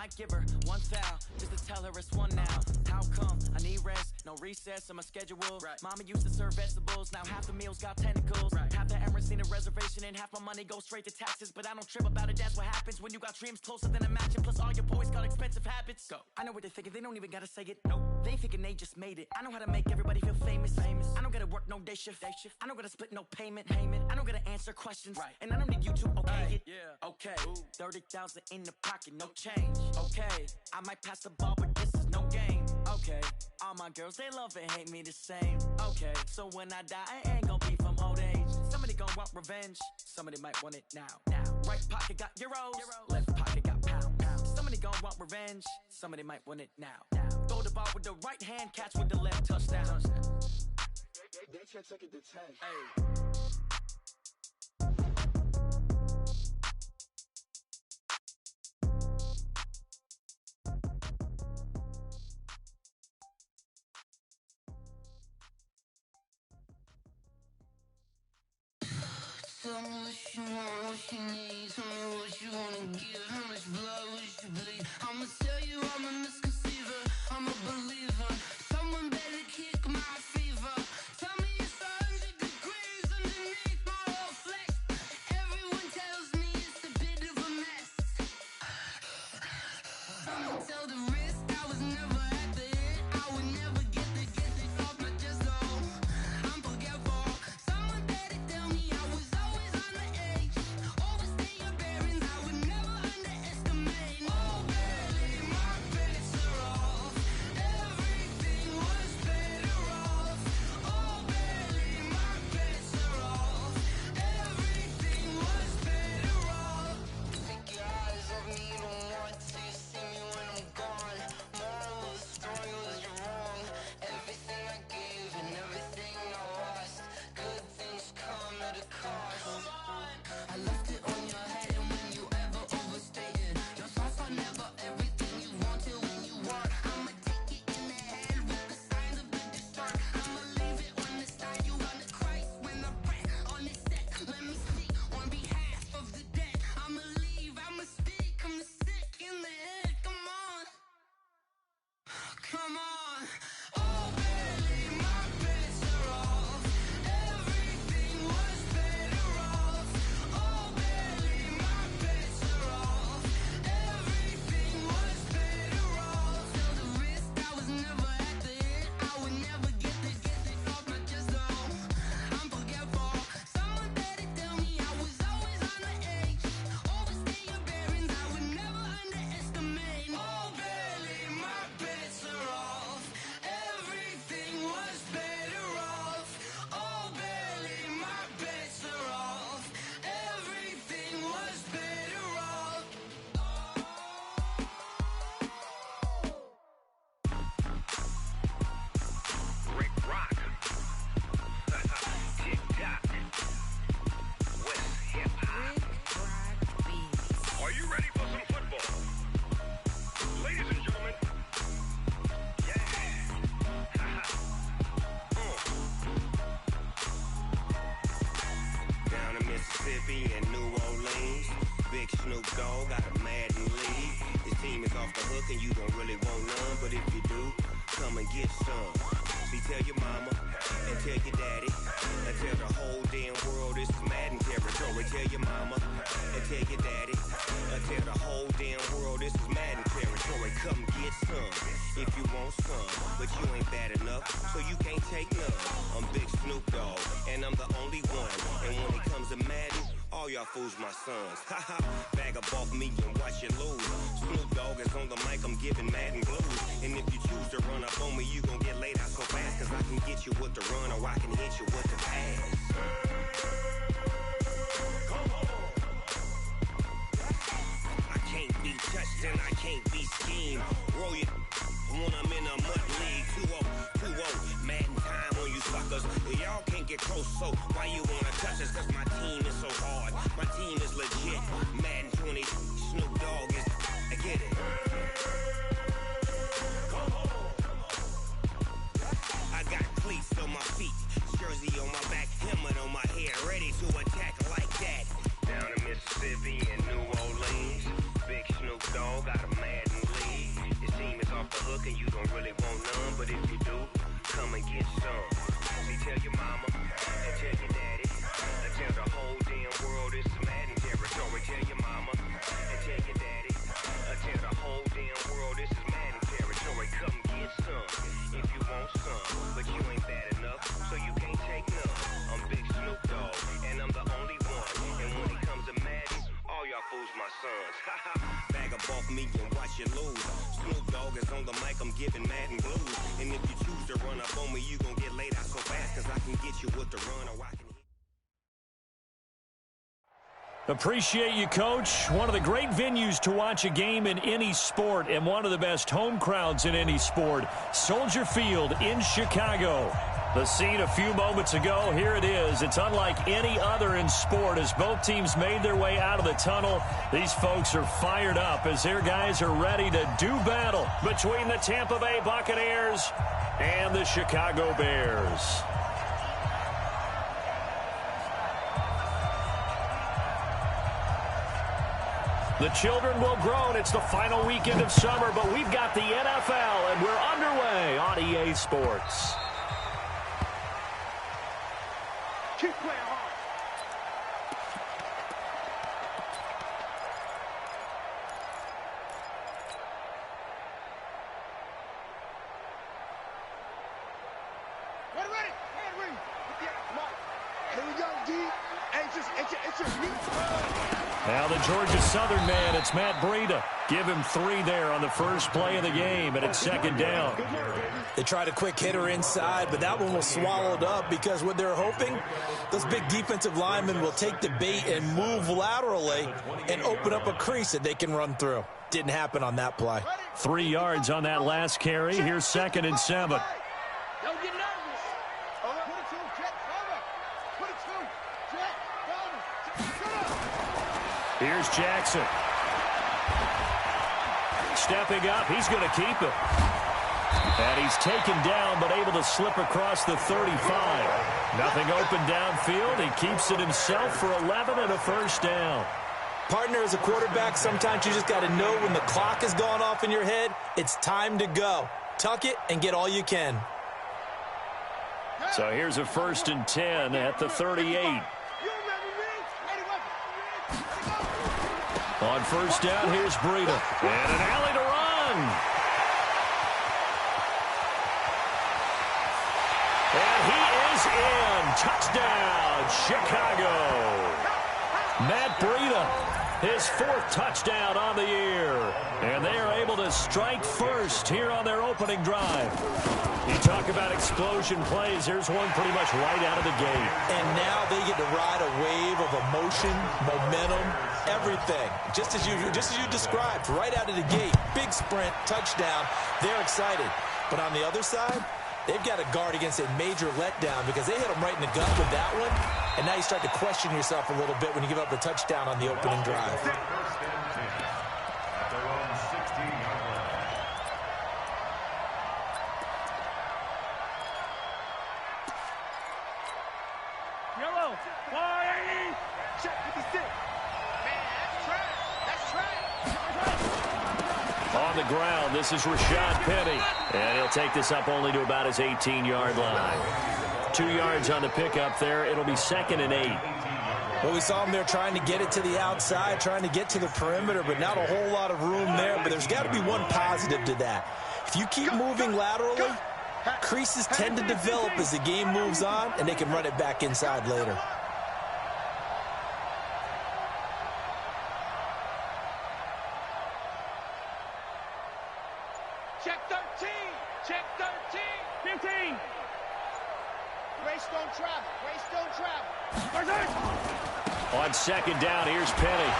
might give her one foul just to tell her it's one now. How come? I need rest, no recess in my schedule. Right. Mama used to serve vegetables, now half the meals got tentacles. Right. Half the Emirates need a reservation and half my money goes straight to taxes. But I don't trip about it, that's what happens when you got dreams closer than a match. And plus all your boys got expensive habits. Go. I know what they're thinking, they don't even gotta say it. Nope. They ain't thinking they just made it. I know how to make everybody feel famous. I don't gotta work no day shift. I don't gotta split no payment. I don't gotta answer questions. Right. And I don't need you to okay it. Yeah. Okay. 30,000 in the pocket, no change. Okay. I might pass the ball, but this is no game. Okay. All my girls, they love and hate me the same. Okay. So when I die, I ain't gon' be from old age. Somebody gon' want revenge. Somebody might want it now. Right pocket got euros. Left pocket got pound. Somebody gon' want revenge. Somebody might want it now. Throw the ball with the right hand, catch with the left, touchdown. They can't take it to 10. Hey. Tell me what you want, what you need. Tell me what you wanna give. How much blood would you bleed? I'ma tell you I'm a misconceiver, I'm a believer. Someone better kick my fever. Tell me it's 100 degrees underneath my whole flesh. Everyone tells me it's a bit of a mess. I'ma tell the risk I was never at the end. I would never get it off my chest, though. I'm forgetful. Someone better tell me I was always on the edge. Overstay your bearings, I would never underestimate. Oh, barely, my bets are off. Everything was better off. Oh, barely, my bets are off. Everything was better off. Take your eyes off me, you don't want to. You see me when I'm gone. Moral of the story was you're wrong. Everything I gave and everything I lost. Good things come at a cost. I left it on your head, and when you ever overstated, your thoughts are never everything you wanted when you want. I'ma take it in the head with the signs of the distraught. I'ma leave it on the side. You run the Christ when the breath on the set. Let me speak on behalf of the dead. I'ma leave, I'ma speak. I'm the sick in the head. Come on, come on. Oh, barely, my bets are off. Everything was better off. Oh, barely, my bets are off. Everything was better off. Tell the risk I was never at the end. I would never get it off my chest, though. I'm forgetful. Someone better tell me I was always on the edge. Overstay your bearings, I would never underestimate. Oh, barely, my bets are off. Everything was better off. Oh, barely, my bets are off. Everything was better off. Rick Rock. Tick tock. West hip hop. Are you ready for some football? Ladies and gentlemen. Yeah. Down in Mississippi and New Orleans, Big Snoop Dogg got a Madden league. His team is off the hook and you don't really want none, but if you do, come and get some. See, tell your mama and tell your daddy and tell the whole damn world this is Madden territory. Tell your mama and tell your daddy and tell the whole damn world this is Madden territory. Come get some if you want some, but you ain't bad enough, so you can't take none. I'm Big Snoop Dogg and I'm the only one. And when it comes to Madden, all y'all fools my sons. Haha, bag up off me and watch you lose. Snoop Dogg is on the mic, I'm giving Madden blues. And if you choose to run up on me, you gon' get laid out so fast. Cause I can get you with the run or I can hit you with the pass. Come on. I can't be touched and I can't be schemed. Roll you when I'm in a mud league. 2-0, 2-0, Madden time on you suckers. Y'all can't get close, so why you wanna touch us? Cause my team is so hard, my team is legit. Madden 20, Snoop Dogg is, I get it. Come on. I got cleats on my feet, jersey on my back, helmet on my head, ready to attack like that. Down in Mississippi and New Orleans, Big Snoop Dogg got a Madden hook and you don't really want none, but if you do, come and get some. See, tell your mama and tell your daddy, and tell the whole damn world it's Madden territory. Tell your mama and tell your daddy, and tell the whole damn world this is Madden territory. Come get some if you want some, but you ain't bad enough, so you can't take none. I'm Big Snoop Dogg, and I'm the only one. And when it comes to Madden, all y'all fools my sons. Bag up off me and watch you lose. Snoop Dogg is on the mic, I'm giving Madden blues. And if you choose to run up on me, you gon' get laid out so fast, cause I can get you with the run or I can... Appreciate you, Coach. One of the great venues to watch a game in any sport and one of the best home crowds in any sport. Soldier Field in Chicago. The scene a few moments ago, here it is. It's unlike any other in sport as both teams made their way out of the tunnel. These folks are fired up as their guys are ready to do battle between the Tampa Bay Buccaneers and the Chicago Bears. The children will groan. It's the final weekend of summer, but we've got the NFL, and we're underway on EA Sports. Keep playing hard. Ready. Hand read. Yeah, come on. Here we go, D. It's your knee. Now the Georgia Southern man, it's Matt Breida. Give him 3 there on the first play of the game, and it's second down. They tried a quick hitter inside, but that one was swallowed up because what they're hoping, those big defensive linemen will take the bait and move laterally and open up a crease that they can run through. Didn't happen on that play. 3 yards on that last carry. Here's 2nd and 7. Don't get nervous. Put it to him, Jet. Cover. Put it to him, Jet. Here's Jackson. Stepping up, he's going to keep it. And he's taken down, but able to slip across the 35. Nothing open downfield. He keeps it himself for 11 and a first down. Partner, as a quarterback, sometimes you just got to know when the clock has gone off in your head, it's time to go. Tuck it and get all you can. So here's a 1st and 10 at the 38. On first down, here's Breida. And an alley to run. And he is in. Touchdown, Chicago. Matt Breida, his 4th touchdown on the year. And they are able to strike first here on their opening drive. You talk about explosion plays. Here's one pretty much right out of the gate. And now they get to ride a wave of emotion, momentum, everything. Just as you described, right out of the gate. Big sprint, touchdown. They're excited. But on the other side, they've got to guard against a major letdown because they hit them right in the gut with that one. And now you start to question yourself a little bit when you give up a touchdown on the opening drive. Yellow. 480. Check 56. Man, that's trash. On the ground, this is Rashad Penny. And he'll take this up only to about his 18-yard line. 2 yards on the pickup there. It'll be 2nd and 8. Well, we saw him there trying to get it to the outside, trying to get to the perimeter, but not a whole lot of room there. But there's got to be one positive to that. If you keep moving laterally, creases tend to develop as the game moves on, and they can run it back inside later. Check 13. Check 13. 15. Race don't travel. Race don't travel. On second down, here's Penny.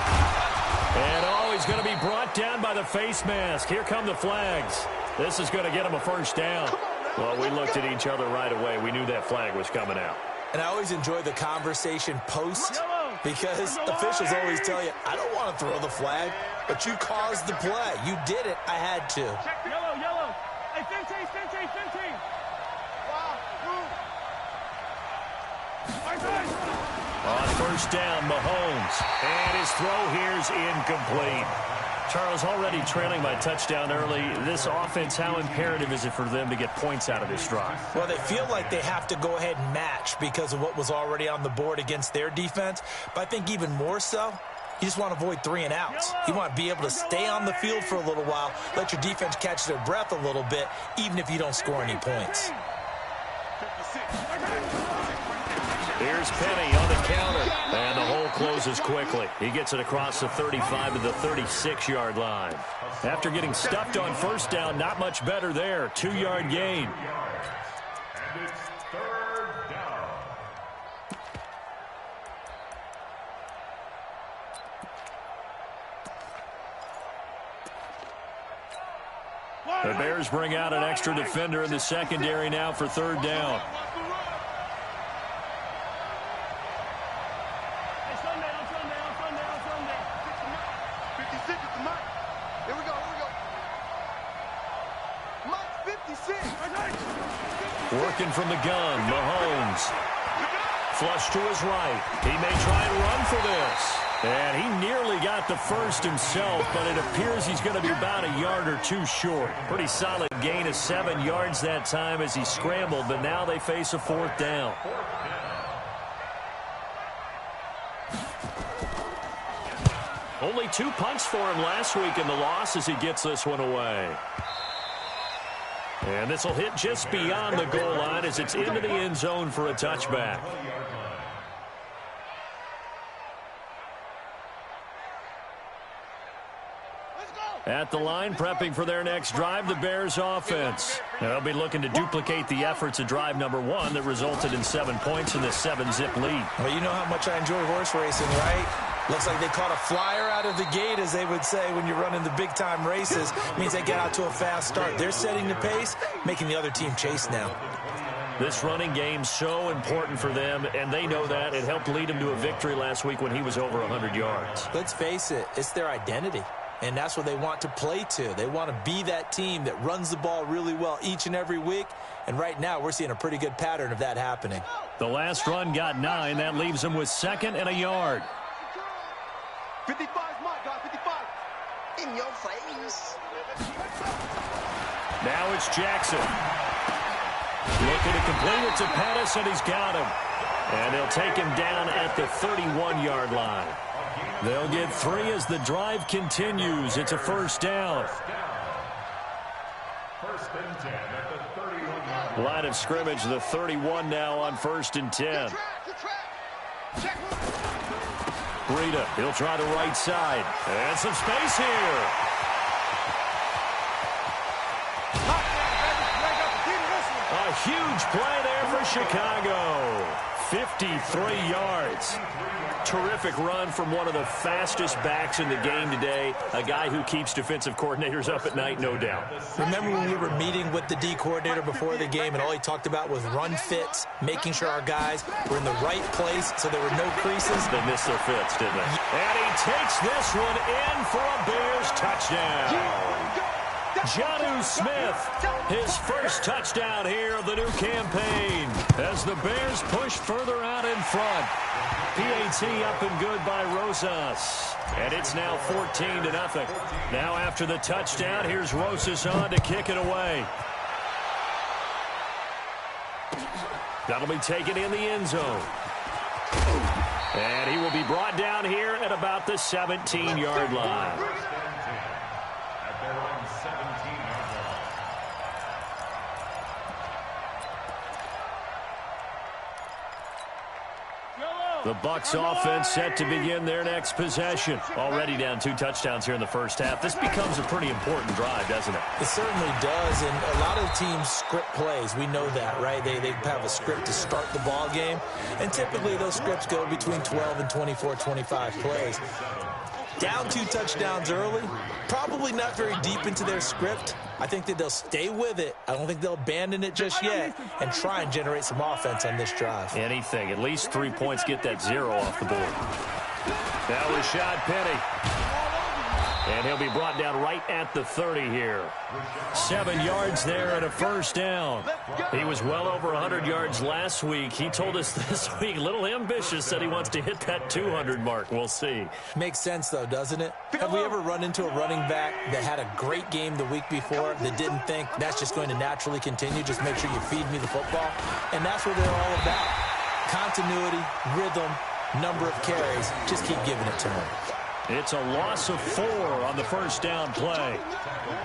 And he's going to be brought down by the face mask. Here come the flags. This is going to get him a first down. Well, we looked at each other right away. We knew that flag was coming out. And I always enjoy the conversation post because officials always tell you, I don't want to throw the flag, but you caused the play. You did it. I had to. Yellow, yellow. Hey, 15. On first down, Mahomes. And his throw here's incomplete. Charles, already trailing by touchdown early. This offense, how imperative is it for them to get points out of this drive? Well, they feel like they have to go ahead and match because of what was already on the board against their defense. But I think even more so, you just want to avoid 3 and outs. You want to be able to stay on the field for a little while, let your defense catch their breath a little bit, even if you don't score any points. Here's Penny on the counter, and the hole closes quickly. He gets it across the 35 to the 36-yard line. After getting stuffed on first down, not much better there. 2-yard gain. And it's 3rd down. The Bears bring out an extra defender in the secondary now for 3rd down. Working from the gun, Mahomes. Flush to his right. He may try and run for this. And he nearly got the first himself, but it appears he's going to be about a yard or 2 short. Pretty solid gain of 7 yards that time as he scrambled, but now they face a 4th down. Only 2 punts for him last week in the loss as he gets this one away. And this will hit just beyond the goal line as it's into the end zone for a touchback. At the line, prepping for their next drive, the Bears offense. They'll be looking to duplicate the efforts of drive number 1 that resulted in 7 points in the 7-zip lead. Well, you know how much I enjoy horse racing, right? Looks like they caught a flyer out of the gate, as they would say when you're running the big-time races. Means they get out to a fast start. They're setting the pace, making the other team chase now. This running game's so important for them, and they know that. It helped lead them to a victory last week when he was over 100 yards. Let's face it, it's their identity. And that's what they want to play to. They want to be that team that runs the ball really well each and every week. And right now, we're seeing a pretty good pattern of that happening. The last run got 9. That leaves them with 2nd and a yard. 55's my guy, 55. In your face. Now it's Jackson. Looking to complete it to Pettis, and he's got him. And they'll take him down at the 31-yard line. They'll get 3 as the drive continues. It's a 1st down. 1st and 10 at the 31-yard line. Line of scrimmage, the 31 now on 1st and 10. Breida, he'll try the right side. And some space here. A huge play there for Chicago. 53 yards. Terrific run from one of the fastest backs in the game today. A guy who keeps defensive coordinators up at night, no doubt. Remember when we were meeting with the D coordinator before the game and all he talked about was run fits, making sure our guys were in the right place so there were no creases? They missed their fits, didn't they? And he takes this one in for a Bears touchdown. Jonnu Smith, his first touchdown here of the new campaign as the Bears push further out in front. PAT up and good by Rosas. And it's now 14-0. Now after the touchdown, here's Rosas on to kick it away. That'll be taken in the end zone. And he will be brought down here at about the 17-yard line. At their own 17-yard line. The Bucs offense set to begin their next possession. Already down 2 touchdowns here in the first half. This becomes a pretty important drive, doesn't it? It certainly does, and a lot of teams script plays. We know that, right? They have a script to start the ball game, and typically those scripts go between 12 and 24, 25 plays. Down 2 touchdowns early, probably not very deep into their script. I think that they'll stay with it. I don't think they'll abandon it just yet and try and generate some offense on this drive. Anything. At least 3 points, get that 0 off the board. Now Rashad Penny. And he'll be brought down right at the 30 here. 7 yards there and a first down. He was well over 100 yards last week. He told us this week, a little ambitious, said he wants to hit that 200 mark. We'll see. Makes sense, though, doesn't it? Have we ever run into a running back that had a great game the week before that didn't think that's just going to naturally continue? Just make sure you feed me the football. And that's what they're all about. Continuity, rhythm, number of carries. Just keep giving it to him. It's a loss of 4 on the first down play.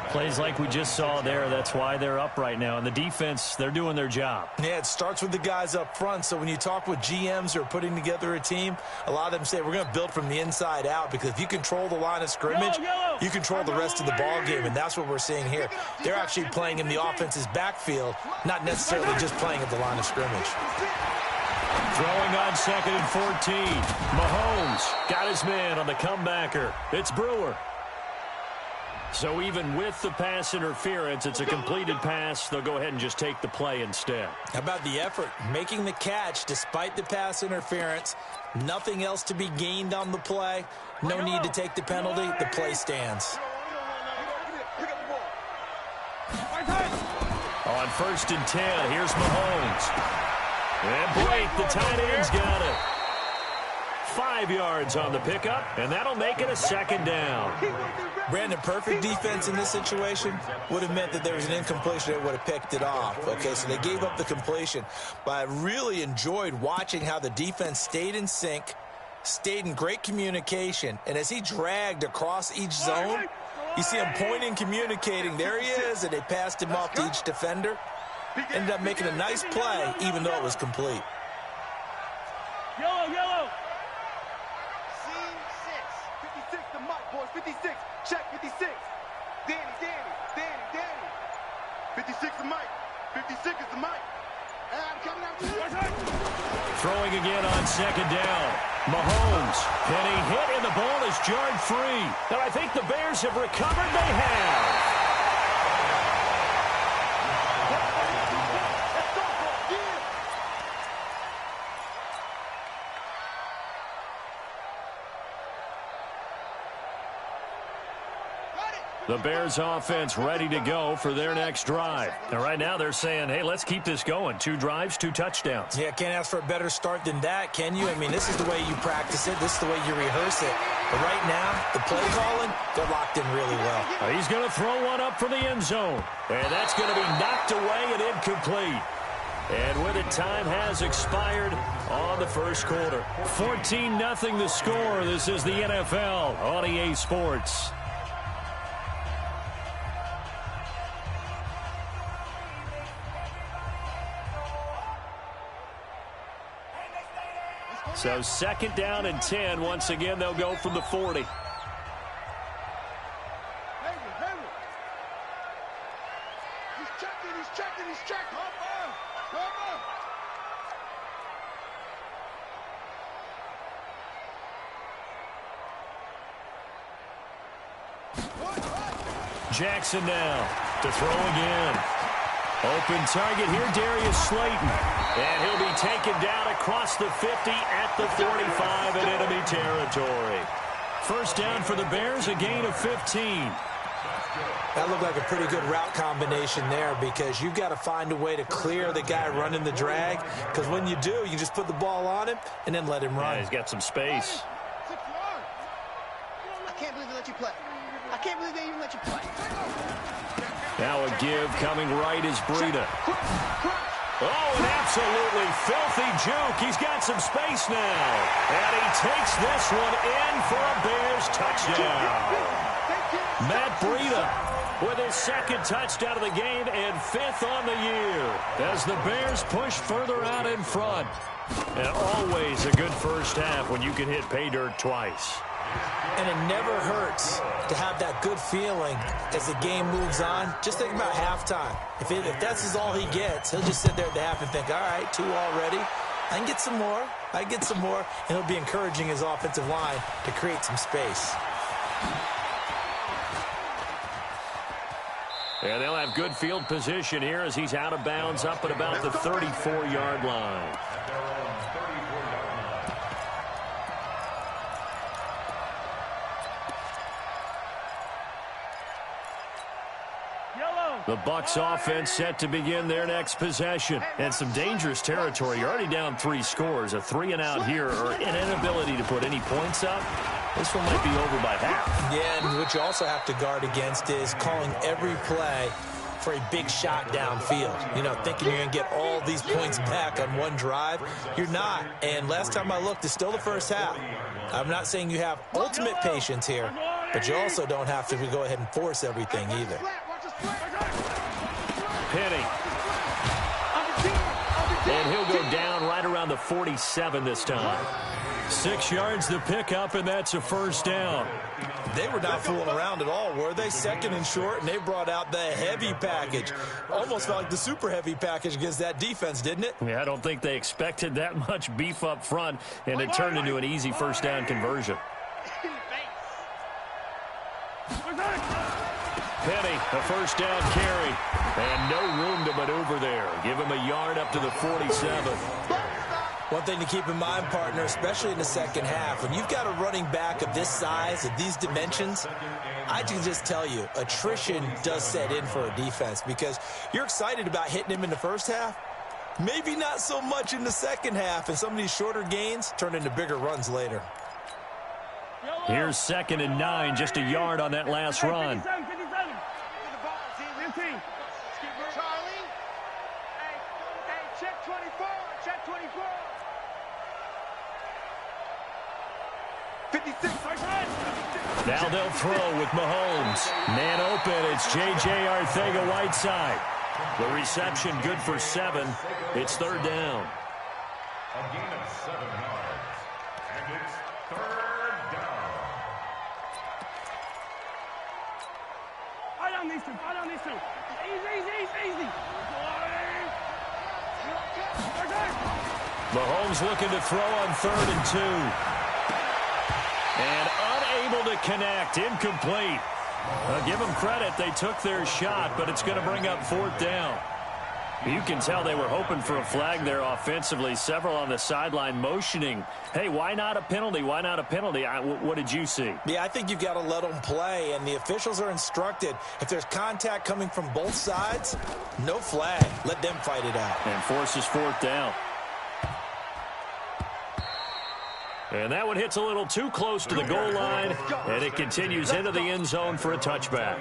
Plays like we just saw there. That's why they're up right now. And the defense, they're doing their job. Yeah, it starts with the guys up front. So when you talk with GMs who are putting together a team, a lot of them say we're going to build from the inside out, because if you control the line of scrimmage, you control the rest of the ball game. And that's what we're seeing here. They're actually playing in the offense's backfield, not necessarily just playing at the line of scrimmage. Throwing on 2nd and 14. Mahomes got his man on the comebacker. It's Brewer. So even with the pass interference, it's a completed pass. They'll go ahead and just take the play instead. How about the effort? Making the catch despite the pass interference. Nothing else to be gained on the play. No need to take the penalty. The play stands. On 1st and 10, here's Mahomes. And Blake, the tight end's got it. 5 yards on the pickup, and that'll make it a 2nd down. Brandon, perfect defense in this situation would have meant that there was an incompletion that would have picked it off. Okay, so they gave up the completion. But I really enjoyed watching how the defense stayed in sync, stayed in great communication, and as he dragged across each zone, you see him pointing, communicating. There he is, and they passed him off to each defender. Ended up making a nice play, even though it was complete. Yellow, yellow. Scene 6. 56 to Mike, boys. 56. Check 56. Danny. 56 to Mike. 56 is to Mike. And I'm coming out to you. Throwing again on 2nd down. Mahomes. And he hit, and the ball is jarred free. And I think the Bears have recovered. They have. The Bears offense ready to go for their next drive. And right now they're saying, hey, let's keep this going. 2 drives, 2 touchdowns. Yeah, can't ask for a better start than that, can you? I mean, this is the way you practice it. This is the way you rehearse it. But right now, the play calling, they're locked in really well. He's going to throw one up for the end zone. And that's going to be knocked away and incomplete. And with it, time has expired on the first quarter. 14-0 the score. This is the NFL on EA Sports. So 2nd down and 10. Once again, they'll go from the 40. He's checking. Jackson now to throw again. Open target here, Darius Slayton. And he'll be taken down across the 50 at the 45 in enemy territory. First down for the Bears, a gain of 15. That looked like a pretty good route combination there, because you've got to find a way to clear the guy running the drag, because when you do, you just put the ball on him and then let him run. Yeah, he's got some space. I can't believe they let you play. I can't believe they even let you play. Now a give coming right is Breida. Oh, an absolutely filthy juke. He's got some space now. And he takes this one in for a Bears touchdown. Matt Breida with his 2nd touchdown of the game and 5th on the year as the Bears push further out in front. And always a good first half when you can hit pay dirt twice. And it never hurts to have that good feeling as the game moves on. Just think about halftime. If that's all he gets, he'll just sit there at the half and think, all right, 2 already. I can get some more. And he'll be encouraging his offensive line to create some space. And they'll have good field position here as he's out of bounds up at about the 34-yard line. The Bucs offense set to begin their next possession. And some dangerous territory. You're already down 3 scores. A 3-and-out here or an inability to put any points up. This one might be over by half. Yeah, and what you also have to guard against is calling every play for a big shot downfield. You know, thinking you're going to get all these points back on one drive. You're not. And last time I looked, it's still the first half. I'm not saying you have ultimate patience here, but you also don't have to go ahead and force everything either. Penny. And he'll go down right around the 47 this time. 6 yards the pickup, and that's a first down. They were not fooling around at all, were they? 2nd and short, and they brought out the heavy package. Almost felt like the super heavy package against that defense, didn't it? Yeah, I don't think they expected that much beef up front, and it turned into an easy first down conversion. Penny, a first down carry, and no room to maneuver there. Give him a yard up to the 47. One thing to keep in mind, partner, especially in the second half, when you've got a running back of this size, of these dimensions, I can just tell you, attrition does set in for a defense because you're excited about hitting him in the first half. Maybe not so much in the second half, and some of these shorter gains turn into bigger runs later. Here's 2nd and 9, just a yard on that last run. Charlie. Hey, check 24. Check 24. 56. Now they'll throw with Mahomes. Man open, it's J.J. Arcega-Whiteside. The reception good for 7. It's 3rd down. A gain of 7 yards. And it's 3rd down. Fight on these two. Easy. Mahomes looking to throw on 3rd and 2. And unable to connect. Incomplete. Give them credit. They took their shot, but it's going to bring up 4th down. You can tell they were hoping for a flag there offensively. Several on the sideline motioning. Hey, why not a penalty? Why not a penalty? What did you see? Yeah, I think you've got to let them play, and the officials are instructed. If there's contact coming from both sides, no flag. Let them fight it out. And forces 4th down. And that one hits a little too close to the goal line, and it continues into the end zone for a touchback.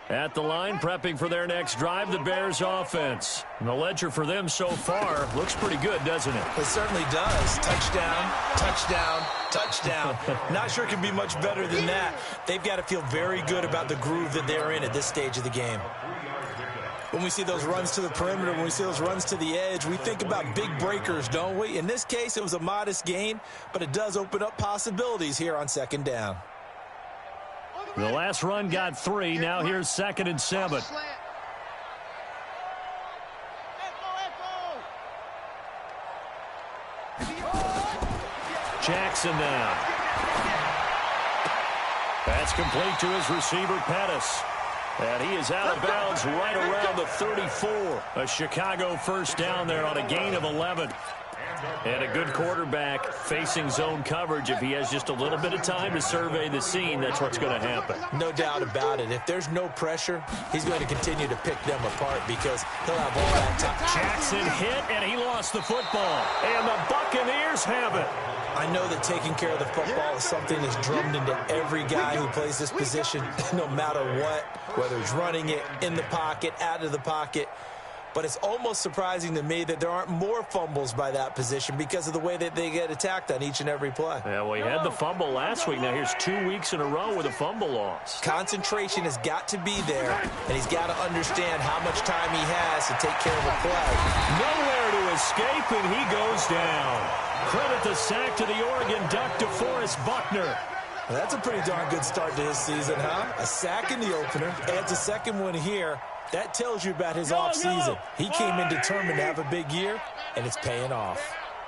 At the line, prepping for their next drive, the Bears offense. And the ledger for them so far looks pretty good, doesn't it? It certainly does. Touchdown, touchdown, touchdown. Not sure it can be much better than that. They've got to feel very good about the groove that they're in at this stage of the game. When we see those runs to the perimeter, when we see those runs to the edge, we think about big breakers, don't we? In this case, it was a modest gain, but it does open up possibilities here on 2nd down. The last run got 3. Now here's 2nd and 7. Jackson now. That's complete to his receiver, Pettis. And he is out of bounds right around the 34. A Chicago first down there on a gain of 11. And a good quarterback facing zone coverage. If he has just a little bit of time to survey the scene, that's what's going to happen. No doubt about it. If there's no pressure, he's going to continue to pick them apart because he'll have all that time. Jackson hit, and he lost the football. And the Buccaneers have it. I know that taking care of the football is something that's drummed into every guy who plays this position, no matter what, whether he's running it, in the pocket, out of the pocket. But it's almost surprising to me that there aren't more fumbles by that position because of the way that they get attacked on each and every play. Yeah, well, he had the fumble last week. Now here's 2 weeks in a row with a fumble loss. Concentration has got to be there, and he's got to understand how much time he has to take care of a play. Nowhere to escape, and he goes down. Credit the sack to the Oregon Duck, DeForest Buckner. Well, that's a pretty darn good start to his season, huh? A sack in the opener, adds a second one here. That tells you about his offseason. He came in determined to have a big year, and it's paying off.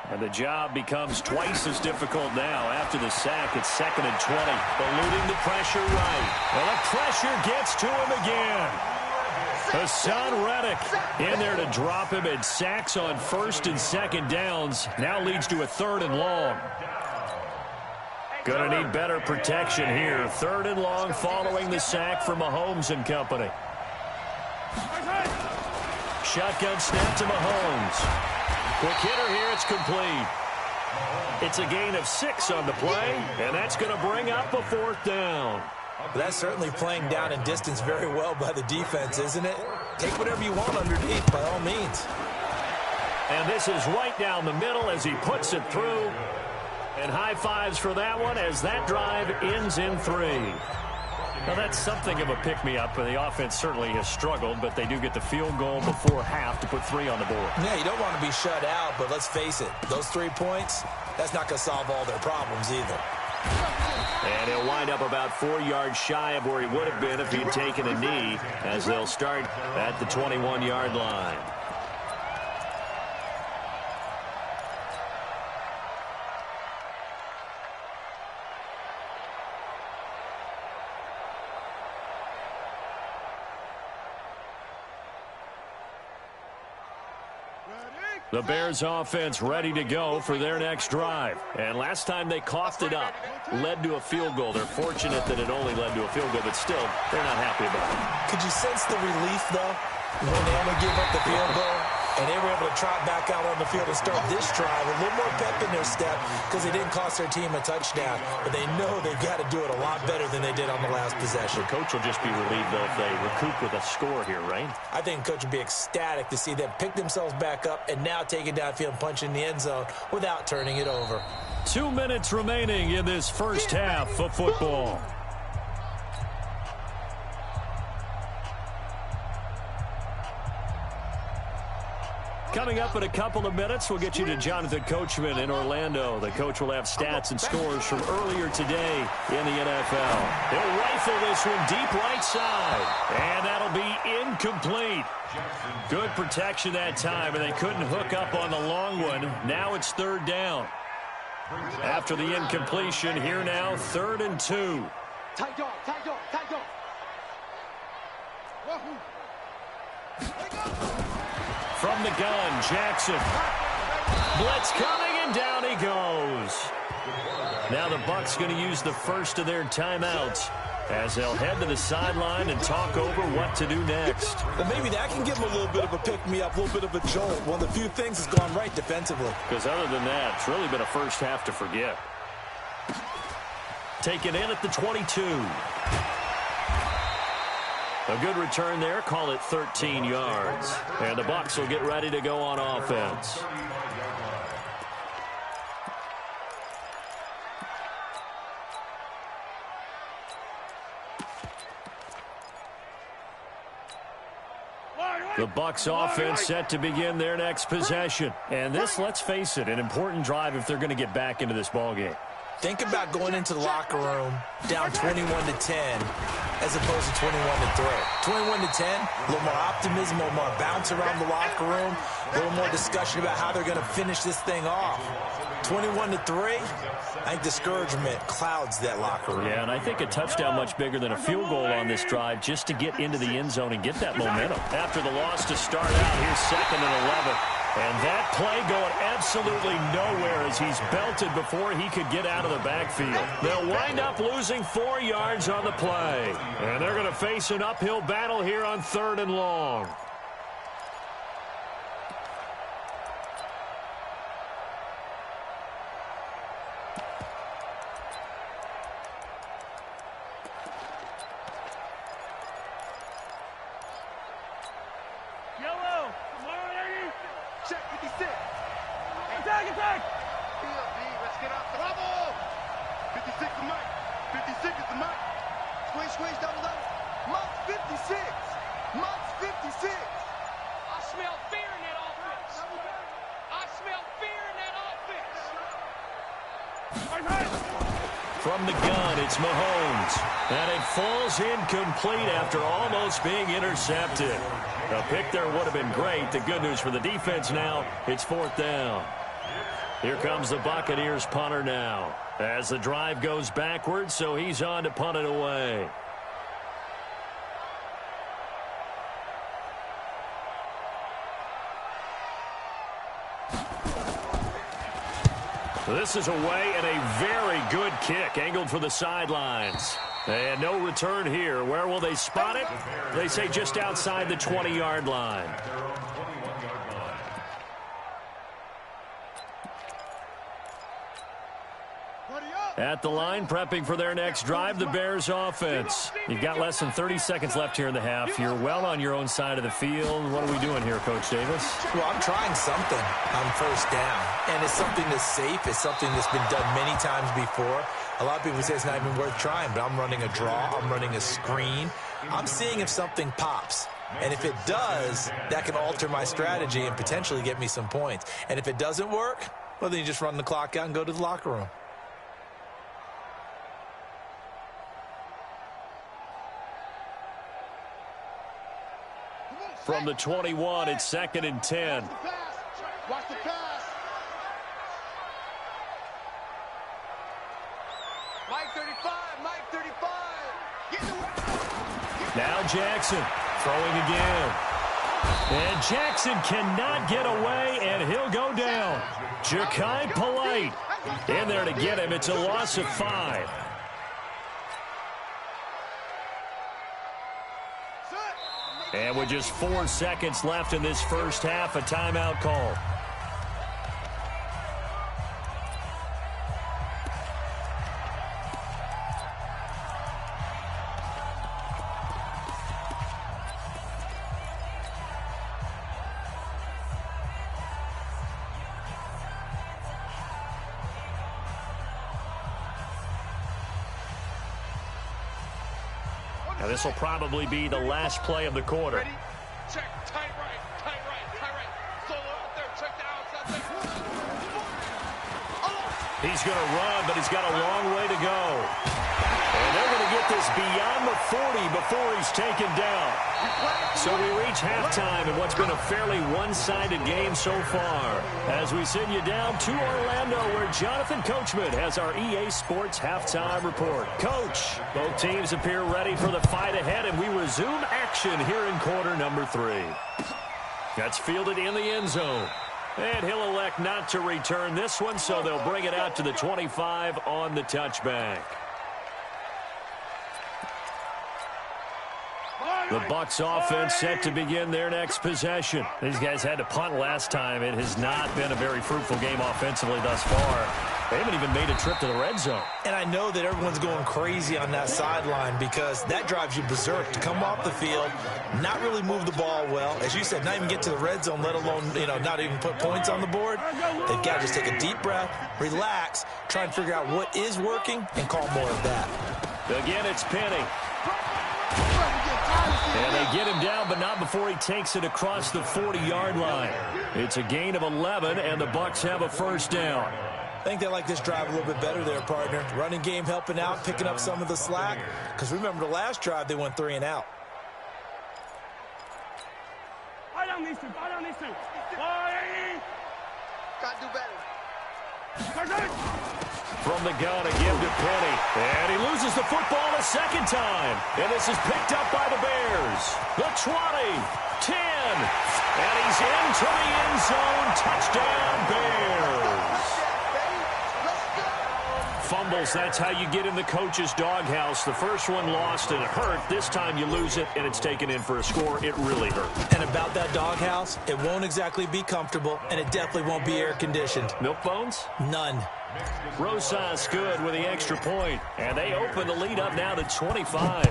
And the job becomes twice as difficult now. After the sack, it's 2nd and 20. Eluding the pressure right. Well, a pressure gets to him again. Hassan Reddick in there to drop him, and sacks on first and second downs. Now leads to a 3rd and long. Going to need better protection here. 3rd and long following the sack from Mahomes and company. Shotgun snap to Mahomes. Quick hitter here. It's complete. It's a gain of 6 on the play, and that's going to bring up a 4th down. That's certainly playing down in distance very well by the defense, isn't it? Take whatever you want underneath, by all means. And this is right down the middle as he puts it through. And high fives for that one as that drive ends in 3. Now, that's something of a pick-me-up, and the offense certainly has struggled, but they do get the field goal before half to put 3 on the board. Yeah, you don't want to be shut out, but let's face it, those 3 points, that's not going to solve all their problems either. And he'll wind up about 4 yards shy of where he would have been if he had taken a knee, as they'll start at the 21-yard line. The Bears offense ready to go for their next drive. And last time they coughed it up, led to a field goal. They're fortunate that it only led to a field goal, but still, they're not happy about it. Could you sense the relief, though, when they only gave up the field goal? And they were able to trot back out on the field and start this drive. A little more pep in their step because they didn't cost their team a touchdown. But they know they've got to do it a lot better than they did on the last possession. The coach will just be relieved, though, if they recoup with a score here, right? I think the coach would be ecstatic to see them pick themselves back up and now take it downfield and punch in the end zone without turning it over. 2 minutes remaining in this first half of football. Coming up in a couple of minutes, we'll get you to Jonathan Coachman in Orlando. The coach will have stats and scores from earlier today in the NFL. He'll rifle this one deep right side, and that'll be incomplete. Good protection that time, and they couldn't hook up on the long one. Now it's 3rd down. After the incompletion, here now, 3rd and 2. Tight dog, tight dog, tight dog. From the gun, Jackson. Blitz coming, and down he goes. Now the Bucs going to use the first of their timeouts as they'll head to the sideline and talk over what to do next. But maybe that can give them a little bit of a pick-me-up, a little bit of a jolt. One of the few things has gone right defensively. Because other than that, it's really been a first half to forget. Taken in at the 22. A good return there. Call it 13 yards. And the Bucs will get ready to go on offense. The Bucs offense set to begin their next possession. And this, let's face it, an important drive if they're going to get back into this ballgame. Think about going into the locker room down 21-10 as opposed to 21-3. 21-10, a little more optimism, a little more bounce around the locker room, a little more discussion about how they're going to finish this thing off. 21-3, I think discouragement clouds that locker room. Yeah, and I think a touchdown much bigger than a field goal on this drive just to get into the end zone and get that momentum. After the loss to start out, here's 2nd and 11. And that play going absolutely nowhere as he's belted before he could get out of the backfield. They'll wind up losing 4 yards on the play. And they're going to face an uphill battle here on 3rd and long. Check 56. Attack, attack! Let's get out the bubble. 56 is Mike. 56 is the Mike. Squeeze, squeeze, double, double. Mike's 56. Mike's 56. I smell fear in that offense. I smell fear in that offense. From the gun, it's Mahomes. And it falls incomplete after almost being intercepted. A pick there would have been great. The good news for the defense now, it's 4th down. Here comes the Buccaneers punter now as the drive goes backwards, so he's on to punt it away. This is away and a very good kick angled for the sidelines. And no return here. Where will they spot it? They say just outside the 20-yard line. At the line, prepping for their next drive, the Bears offense. You've got less than 30 seconds left here in the half. You're well on your own side of the field. What are we doing here, Coach Davis? Well, I'm trying something on first down, and it's something that's safe. It's something that's been done many times before. A lot of people say it's not even worth trying, but I'm running a draw. I'm running a screen. I'm seeing if something pops. And if it does, that can alter my strategy and potentially get me some points. And if it doesn't work, well, then you just run the clock out and go to the locker room. From the 21, it's 2nd and 10. Watch the pass. Mike 35, Mike 35. Get the Now Jackson throwing again. And Jackson cannot get away, and he'll go down. Ja'Kai Polite in there to get him. It's a loss of 5. And with just 4 seconds left in this first half, a timeout call. Now this will probably be the last play of the quarter. Ready? Check. Tight right. Tight right. Tight right. Solo out there. Check the outside. He's going to run, but he's got a long way to go. And they're going to get this beyond the 40 before he's taken down. So we reach halftime in what's been a fairly one-sided game so far. As we send you down to Orlando, where Jonathan Coachman has our EA Sports halftime report. Coach, both teams appear ready for the fight ahead, and we resume action here in quarter number 3. That's fielded in the end zone. And he'll elect not to return this one, so they'll bring it out to the 25 on the touchback. The Bucs offense set to begin their next possession. These guys had to punt last time. It has not been a very fruitful game offensively thus far. They haven't even made a trip to the red zone. And I know that everyone's going crazy on that sideline because that drives you berserk to come off the field, not really move the ball well. As you said, not even get to the red zone, let alone, not even put points on the board. They've got to just take a deep breath, relax, try and figure out what is working, and call more of that. Again, it's Penny. And they get him down, but not before he takes it across the 40-yard line. It's a gain of 11, and the Bucs have a first down. I think they like this drive a little bit better there, partner. Running game helping out, picking up some of the slack. Because remember, the last drive, they went 3 and out. I don't need to. Gotta do better. From the gun, a give to Penny. And he loses the football a second time. And this is picked up by the Bears. The 20, 10. And he's into the end zone. Touchdown, Bears. Fumbles, that's how you get in the coach's doghouse. The first one lost and it hurt. This time you lose it and it's taken in for a score. It really hurt. And about that doghouse, it won't exactly be comfortable, and it definitely won't be air-conditioned. Milk bones? None. Rosas good with the extra point. And they open the lead up now to 25.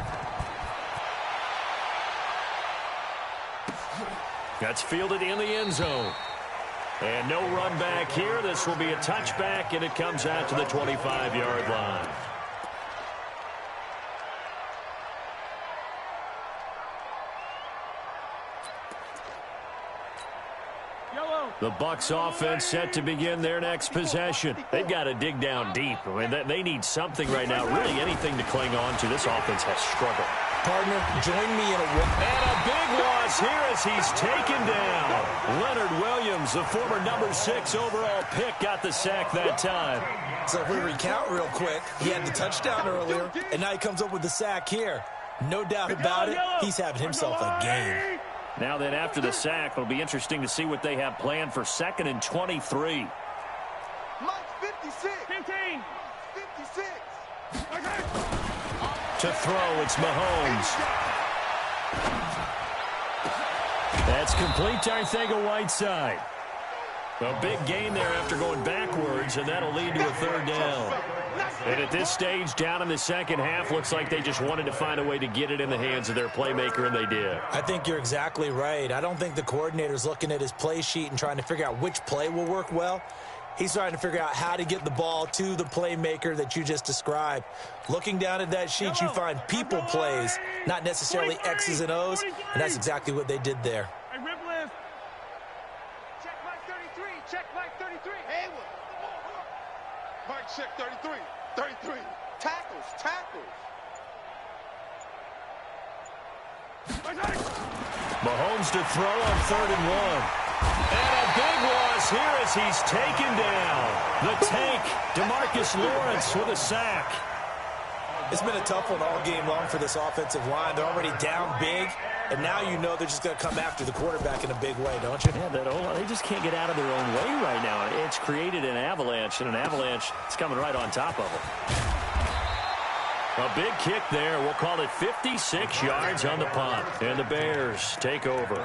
That's fielded in the end zone. And no run back here. This will be a touchback, and it comes out to the 25-yard line. The Bucs offense set to begin their next possession. They've got to dig down deep. I mean, they need something right now, really anything to cling on to. This offense has struggled. Partner, join me in a walk. And a big loss here as he's taken down. Leonard Williams, the former number 6 overall pick, got the sack that time. So if we recount real quick, he had the touchdown earlier, and now he comes up with the sack here. No doubt about it, he's having himself a game. Now then, after the sack, it'll be interesting to see what they have planned for 2nd and 23. Mike 50. 56. 15. 56. To throw, it's Mahomes. That's complete to Arcega-Whiteside. A big gain there after going backwards, and that'll lead to a third down. And at this stage, down in the second half, looks like they just wanted to find a way to get it in the hands of their playmaker, and they did. I think you're exactly right. I don't think the coordinator's looking at his play sheet and trying to figure out which play will work well. He's trying to figure out how to get the ball to the playmaker that you just described. Looking down at that sheet, you find people plays, not necessarily X's and O's, and that's exactly what they did there. Hey, rip list. Check Mike 33. Check Mike 33. Haywood. Mike check 33. 33. Tackles. Tackles. Mahomes to throw on 3rd and 1. And a big loss here as he's taken down. The tank, DeMarcus Lawrence with a sack. It's been a tough one all game long for this offensive line. They're already down big, and now you know they're just going to come after the quarterback in a big way, don't you? Yeah, they just can't get out of their own way right now. It's created an avalanche, and an avalanche is coming right on top of them. A big kick there. We'll call it 56 yards on the punt. And the Bears take over.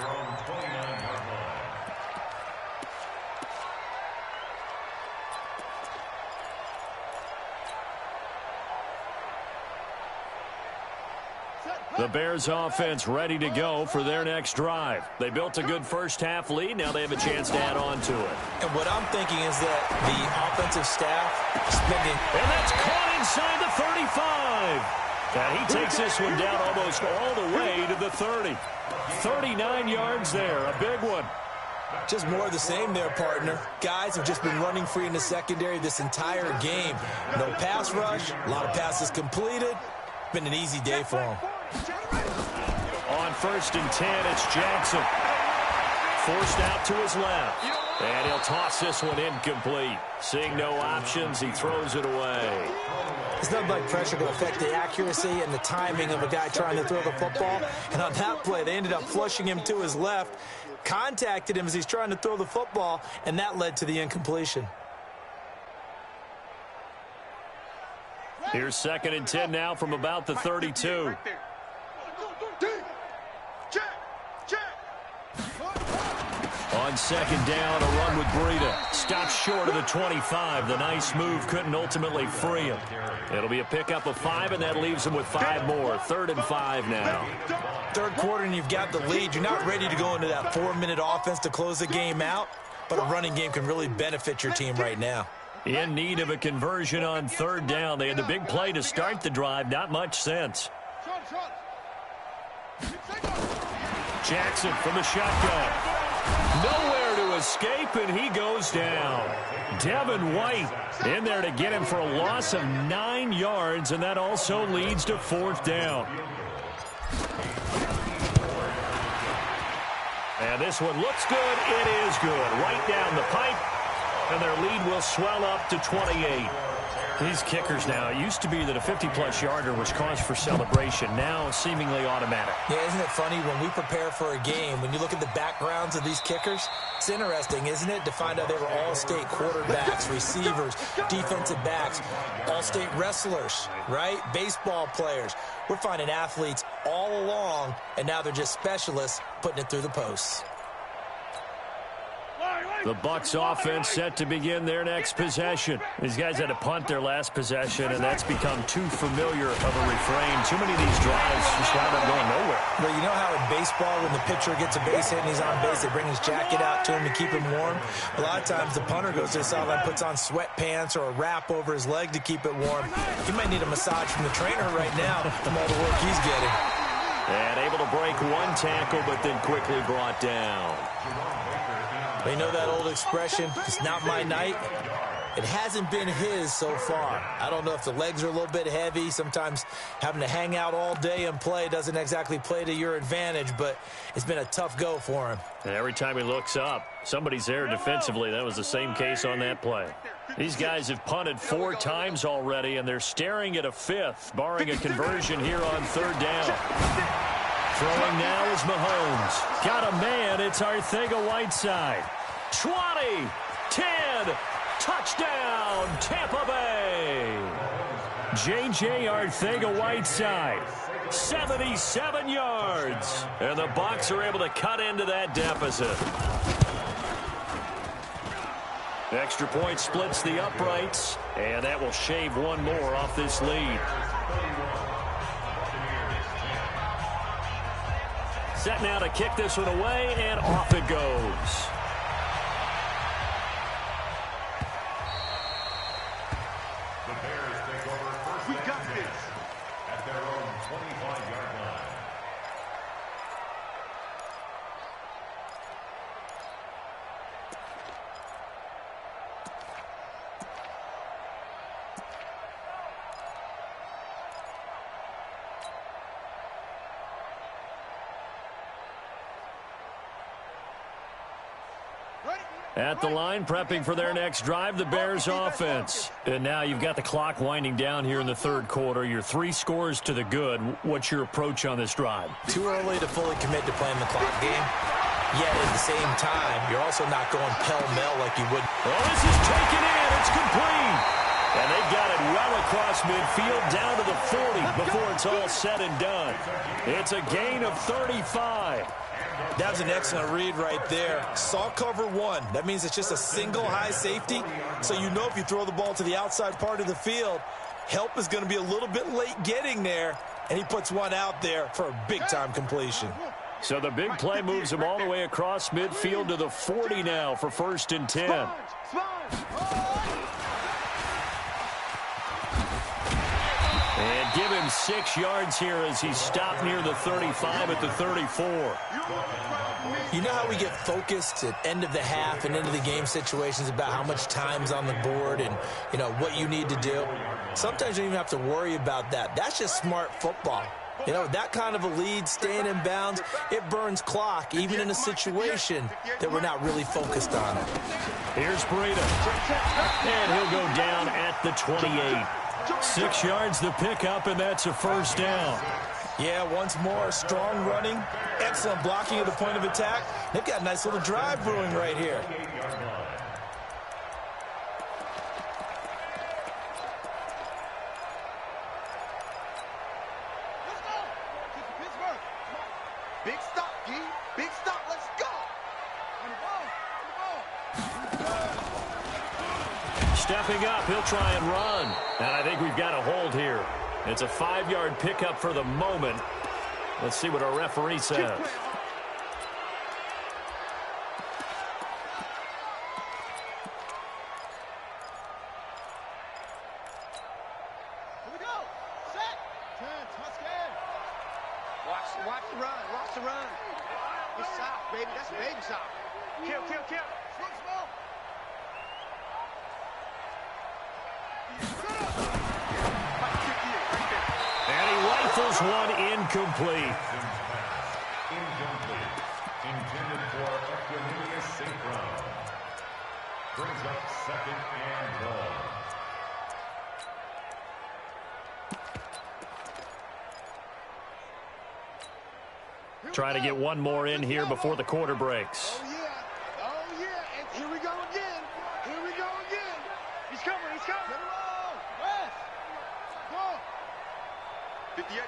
The Bears offense ready to go for their next drive. They built a good first-half lead. Now they have a chance to add on to it. And what I'm thinking is that the offensive staff spending... And that's caught inside the 35. And he takes this one down almost all the way to the 30. 39 yards there, a big one. Just more of the same there, partner. Guys have just been running free in the secondary this entire game. No pass rush, a lot of passes completed. Been an easy day for them. On 1st and 10, it's Jackson. Forced out to his left. And he'll toss this one incomplete. Seeing no options, he throws it away. It's nothing like pressure to affect the accuracy and the timing of a guy trying to throw the football. And on that play, they ended up flushing him to his left, contacted him as he's trying to throw the football, and that led to the incompletion. Here's 2nd and 10 now from about the 32. On 2nd down, a run with Breida. Stops short of the 25. The nice move couldn't ultimately free him. It'll be a pickup of 5, and that leaves him with 5 more. 3rd and 5 now. Third quarter, and you've got the lead. You're not ready to go into that 4-minute offense to close the game out, but a running game can really benefit your team right now. In need of a conversion on 3rd down. They had the big play to start the drive. Not much sense. Jackson from the shotgun. Nowhere to escape, and he goes down. Devin White in there to get him for a loss of 9 yards, and that also leads to 4th down. And this one looks good. It is good. Right down the pipe. And their lead will swell up to 28. These kickers now, it used to be that a 50-plus yarder was cause for celebration. Now seemingly automatic. Yeah, isn't it funny when we prepare for a game, when you look at the backgrounds of these kickers, it's interesting, isn't it, to find out they were all-state quarterbacks, receivers, defensive backs, all-state wrestlers, right? Baseball players. We're finding athletes all along, and now they're just specialists putting it through the posts. The Bucs offense set to begin their next possession. These guys had to punt their last possession, and that's become too familiar of a refrain. Too many of these drives just wind up going nowhere. But you know how in baseball, when the pitcher gets a base hit and he's on base, they bring his jacket out to him to keep him warm? A lot of times the punter goes to the sideline, puts on sweatpants or a wrap over his leg to keep it warm. He might need a massage from the trainer right now from all the work he's getting. And able to break one tackle, but then quickly brought down. They know that old expression, it's not my night. It hasn't been his so far. I don't know if the legs are a little bit heavy. Sometimes having to hang out all day and play doesn't exactly play to your advantage, but it's been a tough go for him. And every time he looks up, somebody's there defensively. That was the same case on that play. These guys have punted 4 times already, and they're staring at a 5th, barring a conversion here on 3rd down. Throwing now is Mahomes. Got a man. It's Arcega-Whiteside. 20, 10, Touchdown, Tampa Bay. J.J. Arcega-Whiteside, 77 yards. And the Bucs are able to cut into that deficit. Extra point splits the uprights, and that will shave one more off this lead. Set now to kick this one away, and off it goes. The Bears take over first. We got this. At their own 25-yard line. At the line, prepping for their next drive, the Bears offense. And now you've got the clock winding down here in the third quarter. You're 3 scores to the good. What's your approach on this drive? Too early to fully commit to playing the clock game. Yet at the same time, you're also not going pell-mell like you would. Oh, this is taken in. It's complete. And they've got it well across midfield down to the 40 before it's all said and done. It's a gain of 35. That was an excellent read right there. Saw cover 1. That means it's just a single high safety. So you know if you throw the ball to the outside part of the field, help is going to be a little bit late getting there. And he puts one out there for a big-time completion. So the big play moves him all the way across midfield to the 40 now for 1st and 10. And give him 6 yards here as he stopped near the 35 at the 34. You know how we get focused at end of the half and into the game situations about how much time's on the board and, you know, what you need to do? Sometimes you don't even have to worry about that. That's just smart football. You know, that kind of a lead, staying in bounds, it burns clock, even in a situation that we're not really focused on it. Here's Breida. And he'll go down at the 28. 6 yards the pickup, and that's a 1st down. Yeah, once more, strong running, excellent blocking at the point of attack. They've got a nice little drive brewing right here. Big stop, G. Big stop. Let's go. Stepping up, he'll try and run. And I think we've got a hold here. It's a 5-yard pickup for the moment. Let's see what our referee says. Here we go. Set. 10, touchdown. Watch the run. Watch the run. It's soft, baby. That's baby soft. Kill. Slow. And he rifles one incomplete. Incomplete. Intended for Equanimeous St. Brown. Brings up 2nd and long. Trying to get one more in here before the quarter breaks. Oh, yeah. And here we go again. He's coming. Get him on. West. Go. 58.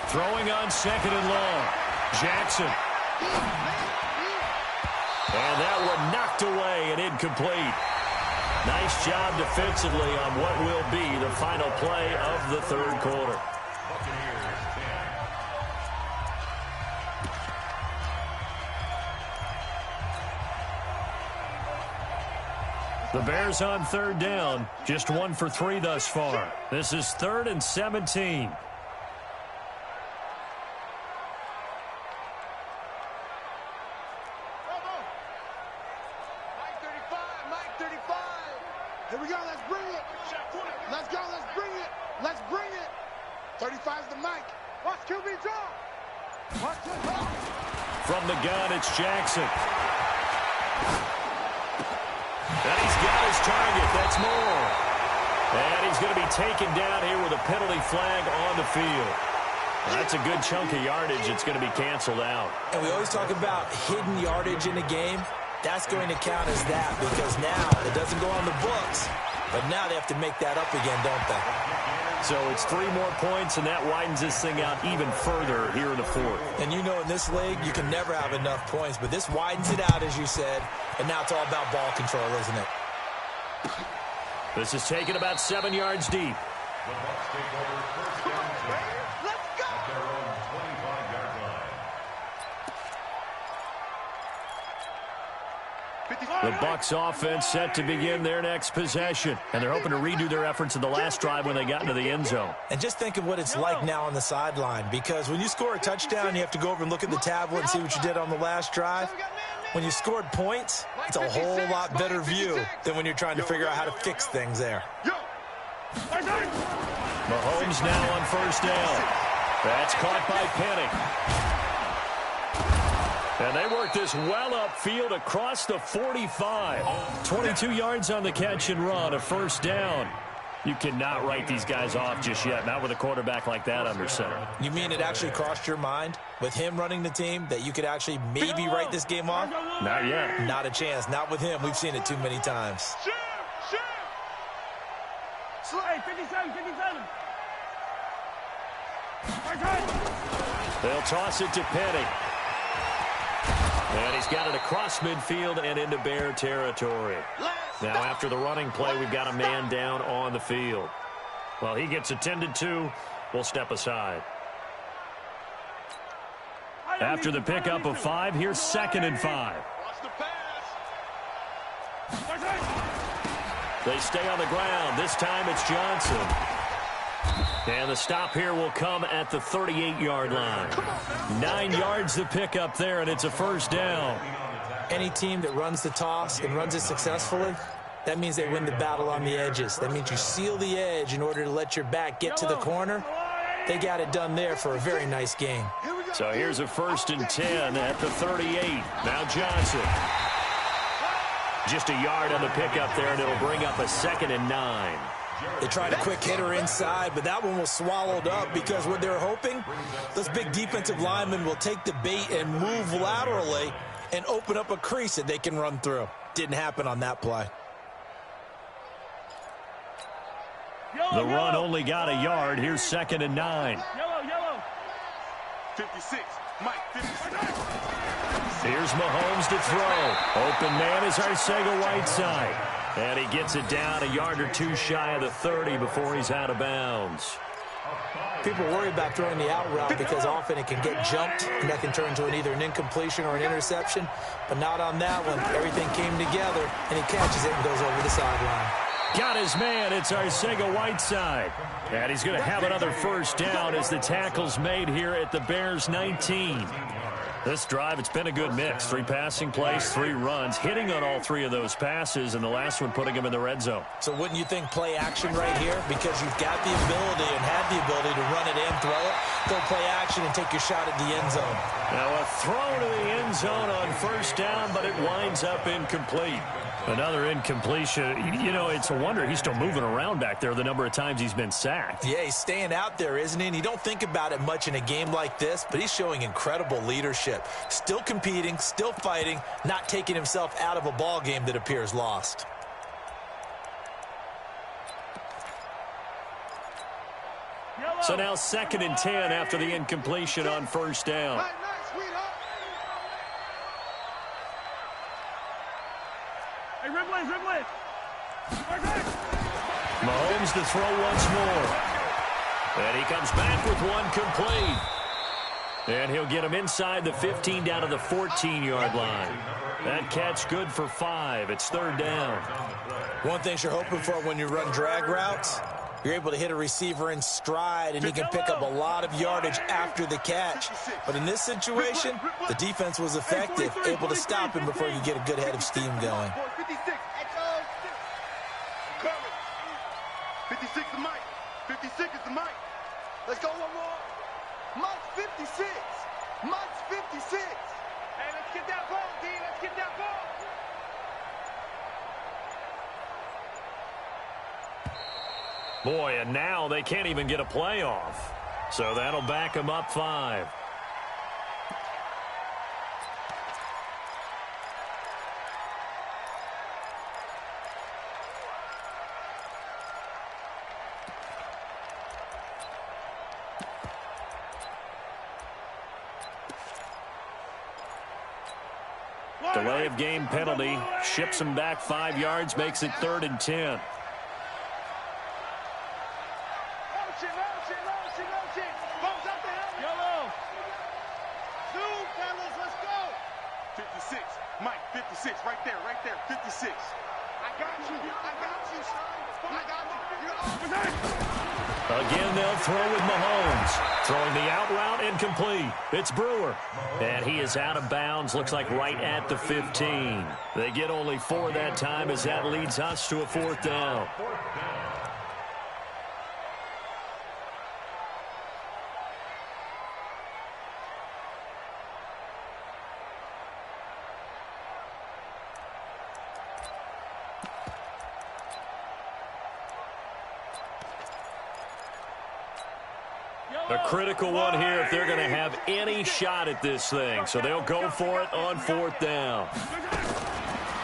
Throwing on 2nd and long. Jackson. And that one knocked away and incomplete. Nice job defensively on what will be the final play of the third quarter. Buccaneers 10. The Bears on 3rd down. Just 1 for 3 thus far. This is 3rd and 17. Mike 35. Here we go. Let's bring it. Let's bring it. 35's the Mike. Watch QB drop. From the gun, it's Jackson. And he's got his target. That's more. And he's going to be taken down here with a penalty flag on the field. That's a good chunk of yardage. It's going to be canceled out. And we always talk about hidden yardage in a game. That's going to count as that because now it doesn't go on the books, but now they have to make that up again, don't they? So it's 3 more points, and that widens this thing out even further here in the fourth. And you know in this league, you can never have enough points, but this widens it out, as you said, and now it's all about ball control, isn't it? This is taken about 7 yards deep. The Bucs take over first down and 10 at their own 25-yard line. The Bucs offense set to begin their next possession, and they're hoping to redo their efforts in the last drive when they got into the end zone. And just think of what it's like now on the sideline, because when you score a touchdown, you have to go over and look at the tablet and see what you did on the last drive. When you scored points, it's a whole lot better view than when you're trying to figure out how to fix things there. Mahomes now on first down. That's caught by Penny. And they work this well upfield across the 45. 22 yards on the catch and run, a first down. You cannot write these guys off just yet, not with a quarterback like that under center. You mean it actually crossed your mind with him running the team that you could actually maybe write this game off? Not yet. Not a chance. Not with him. We've seen it too many times. Hey, 57, 57. They'll toss it to Penny. And he's got it across midfield and into Bear territory. Now, after the running play, we've got a man down on the field. Well, he gets attended to. We'll step aside. After the pickup of 5, here's 2nd and 5. They stay on the ground. This time it's Johnson. And the stop here will come at the 38-yard line. 9 yards to pick up there, and it's a first down. Any team that runs the toss and runs it successfully, that means they win the battle on the edges. That means you seal the edge in order to let your back get to the corner. They got it done there for a very nice game. So here's a 1st and 10 at the 38. Now Johnson. Just a yard on the pickup there, and it'll bring up a 2nd and 9. They tried a quick hitter inside, but that one was swallowed up because what they're hoping, those big defensive linemen will take the bait and move laterally and open up a crease that they can run through. Didn't happen on that play. The run only got a yard. Here's 2nd and 9. Yellow. 56, Mike, 56. Here's Mahomes to throw. Open man is Arcega-Whiteside. And he gets it down a yard or 2 shy of the 30 before he's out of bounds. People worry about throwing the out route because often it can get jumped, and that can turn into either an incompletion or an interception. But not on that one. Everything came together, and he catches it and goes over the sideline. Got his man. It's Arcega-Whiteside. And he's going to have another first down as the tackle's made here at the Bears' 19. This drive, it's been a good mix. 3 passing plays, 3 runs, hitting on all 3 of those passes, and the last one putting him in the red zone. So wouldn't you think play action right here? Because you've got the ability and had the ability to run it and throw it. Go play action and take your shot at the end zone. Now a throw to the end zone on first down, but it winds up incomplete. Another incompletion. You know, it's a wonder he's still moving around back there the number of times he's been sacked. Yeah, he's staying out there, isn't he? And you don't think about it much in a game like this, but he's showing incredible leadership. Still competing, still fighting, not taking himself out of a ball game that appears lost. So now 2nd and 10 after the incompletion on first down. Hey, Ridley. Mahomes to throw once more. And he comes back with one complete. And he'll get him inside the 15 down to the 14-yard line. That catch good for 5. It's 3rd down. One thing you're hoping for when you run drag routes, you're able to hit a receiver in stride, and he can pick up a lot of yardage after the catch. But in this situation, the defense was effective, able to stop him before you get a good head of steam going. 56 is Mike. 56 is the Mike. Let's go one more. Mike's 56. Mike's 56. Hey, let's get that ball, D. Let's get that ball. Boy, and now they can't even get a play off. So that'll back them up 5. Delay of game penalty. Ships him back 5 yards. Makes it 3rd and 10. Yellow. Zoom, fellas, let's go. 56. Mike, 56. Right there, 56. I got you, son. I got you. Again, they'll throw with Mahomes. Throwing the out route incomplete. It's Brewer. And he is out of bounds. Looks like right at the 15. They get only 4 that time as that leads us to a 4th down. A critical one here if they're going to have any shot at this thing. So they'll go for it on 4th down.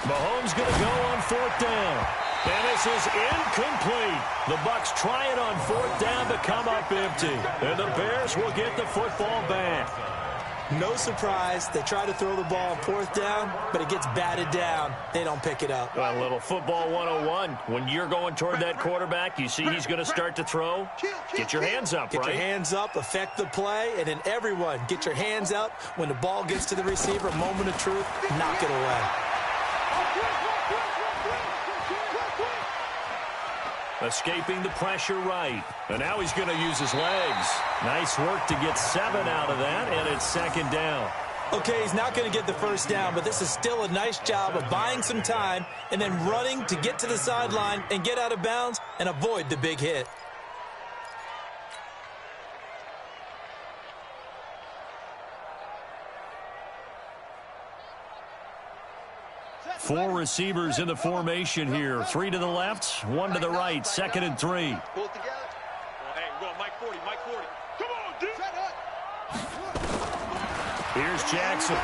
Mahomes going to go on 4th down. And this is incomplete. The Bucs try it on 4th down to come up empty. And the Bears will get the football back. No surprise. They try to throw the ball on 4th down, but it gets batted down. They don't pick it up. Well, a little football 101. When you're going toward that quarterback, you see he's going to start to throw. Get your hands up, Get right? your hands up, affect the play, and then everyone get your hands up. When the ball gets to the receiver, moment of truth, knock it away. Escaping the pressure right. And now he's going to use his legs. Nice work to get 7 out of that, and it's 2nd down. Okay, he's not going to get the 1st down, but this is still a nice job of buying some time and then running to get to the sideline and get out of bounds and avoid the big hit. Four receivers in the formation here. 3 to the left, 1 to the right. 2nd and 3. Pull it together. Hey, we're going Mike 40, Mike 40. Come on, dude. Here's Jackson.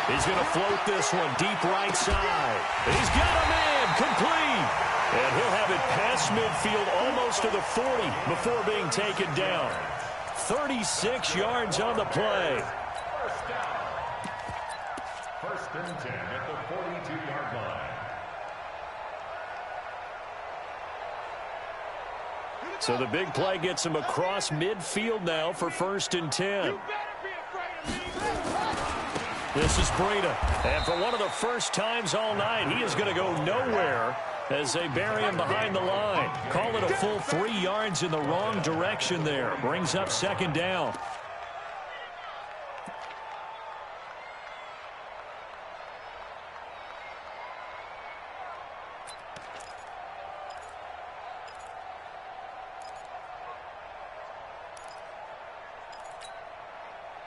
He's going to float this one deep right side. He's got a man complete. And he'll have it past midfield almost to the 40 before being taken down. 36 yards on the play. First and 10 at the 42-yard line. So the big play gets him across midfield now for 1st and 10. This is Breida. And for one of the first times all night, he is going to go nowhere as they bury him behind the line. Call it a full 3 yards in the wrong direction there. Brings up 2nd down.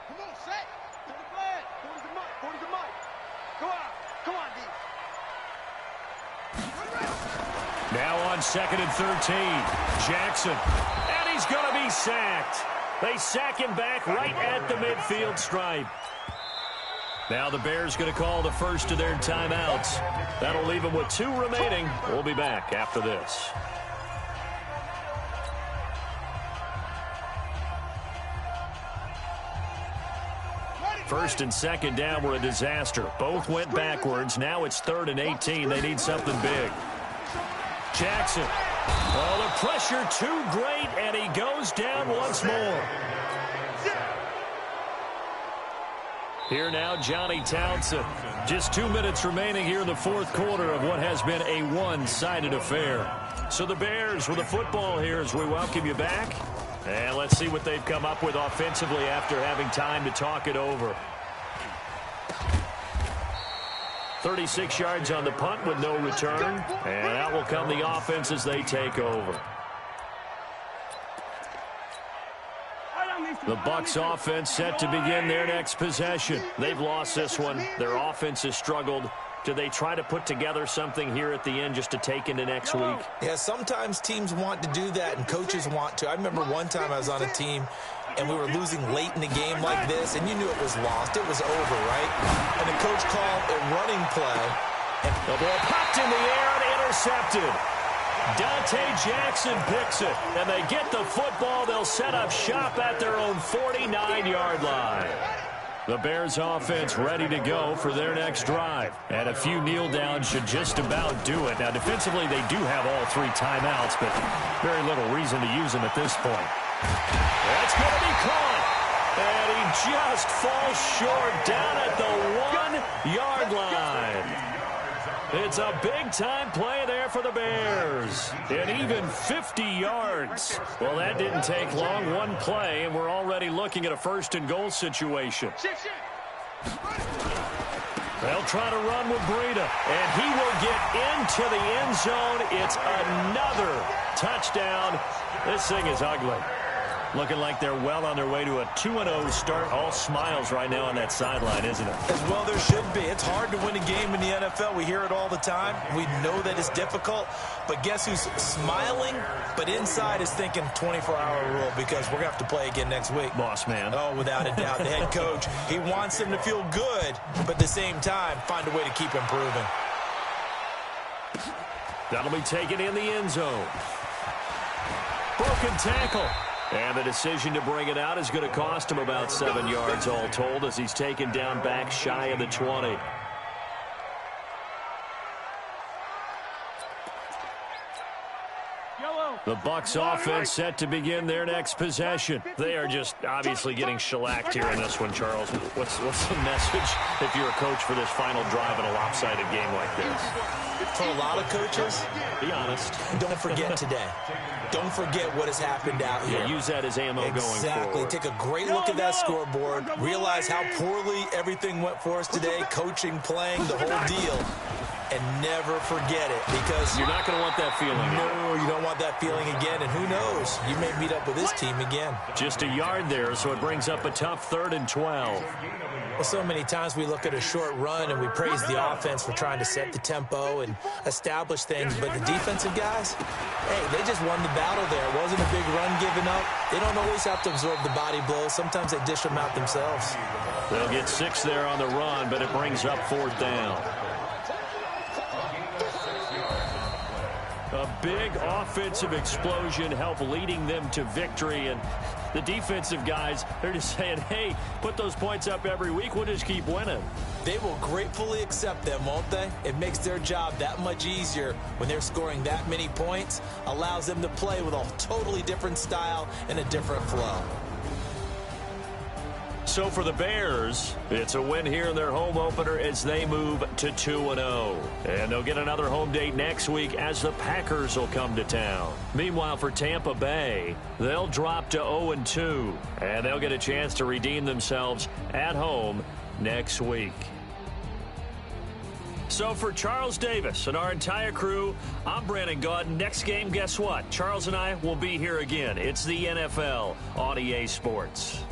Come on, set. To the flag. 40 to Mike. Go out. Come on, D. Now on 2nd and 13. Jackson. And he's going to be sacked. They sack him back right at the midfield stripe. Now the Bears going to call the first of their timeouts. That'll leave them with 2 remaining. We'll be back after this. First and 2nd down were a disaster. Both went backwards. Now it's 3rd and 18. They need something big. Jackson. Oh, the pressure too great, and he goes down once more. Here now, Johnny Townsend. Just 2 minutes remaining here in the 4th quarter of what has been a one-sided affair. So the Bears with the football here as we welcome you back. And let's see what they've come up with offensively after having time to talk it over. 36 yards on the punt with no return. And out will come the offense as they take over. The Bucs offense set to begin their next possession. They've lost this one. Their offense has struggled. Do they try to put together something here at the end just to take into next week? Yeah, sometimes teams want to do that and coaches want to. I remember one time I was on a team and we were losing late in the game like this, and you knew it was lost. It was over, right? And the coach called a running play. And the ball popped in the air and intercepted. Dante Jackson picks it, and they get the football. They'll set up shop at their own 49-yard line. The Bears offense ready to go for their next drive. And a few kneel downs should just about do it. Now, defensively, they do have all 3 timeouts, but very little reason to use them at this point. That's going to be caught. And he just falls short down at the 1-yard line. It's a big-time play there for the Bears. And even 50 yards. Well, that didn't take long. One play, and we're already looking at a first-and-goal situation. They'll try to run with Breida, and he will get into the end zone. It's another touchdown. This thing is ugly. Looking like they're well on their way to a 2-0 start. All smiles right now on that sideline, isn't it? As well there should be. It's hard to win a game in the NFL. We hear it all the time. We know that it's difficult. But guess who's smiling, but inside is thinking 24-hour rule because we're going to have to play again next week. Boss man. Oh, without a doubt. The head coach, he wants them to feel good, but at the same time, find a way to keep improving. That'll be taken in the end zone. Broken tackle. And the decision to bring it out is going to cost him about 7 yards all told as he's taken down back shy of the 20. The Bucs offense set to begin their next possession. They are just obviously getting shellacked here in this one, Charles. What's the message if you're a coach for this final drive in a lopsided game like this? For a lot of coaches, be honest. Don't forget today. Don't forget what has happened out here. Yeah, use that as ammo going forward. Exactly. Take a great look at that scoreboard. Realize how poorly everything went for us today. Coaching, playing, the whole deal. And never forget it because you're not going to want that feeling. No, you don't want that feeling again. And who knows? You may meet up with this team again. Just a yard there, so it brings up a tough 3rd and 12. Well, so many times we look at a short run and we praise the offense for trying to set the tempo and establish things. But the defensive guys, hey, they just won the battle there. It wasn't a big run given up. They don't always have to absorb the body blows. Sometimes they dish them out themselves. They'll get 6 there on the run, but it brings up 4th down. A big offensive explosion helped leading them to victory, and the defensive guys, they're just saying, hey, put those points up every week, we'll just keep winning. They will gratefully accept them, won't they? It makes their job that much easier when they're scoring that many points, allows them to play with a totally different style and a different flow. So for the Bears, it's a win here in their home opener as they move to 2-0. And they'll get another home date next week as the Packers will come to town. Meanwhile, for Tampa Bay, they'll drop to 0-2. And they'll get a chance to redeem themselves at home next week. So for Charles Davis and our entire crew, I'm Brandon Gaudin. Next game, guess what? Charles and I will be here again. It's the NFL on EA Sports.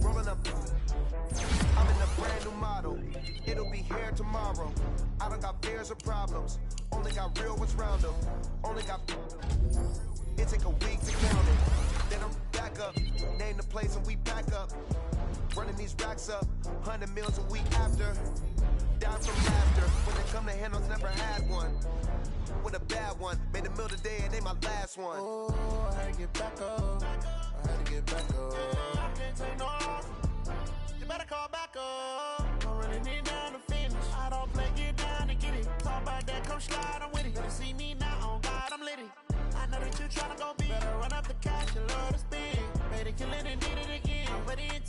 Rolling up, I'm in a brand new model. It'll be here tomorrow. I don't got fears or problems. Only got real ones round them. Only got. It take a week to count it. Then I'm back up. Name the place and we pack up. Running these racks up. 100 meals a week after. Die from laughter. When they come to handles, never had one. With a bad one, made a meal today and they my last one. Oh, I had to get back up. I had to get back up. I can't take no loss. You better call back up. Don't really need down to finish. I don't play, get down and get it. Talk about that, come slide, I'm with it. Better see me now, on God, I'm litty. I know that you tryna go big. Better run up the cash, you love to spin. Made a killing and did it again. I'm ready in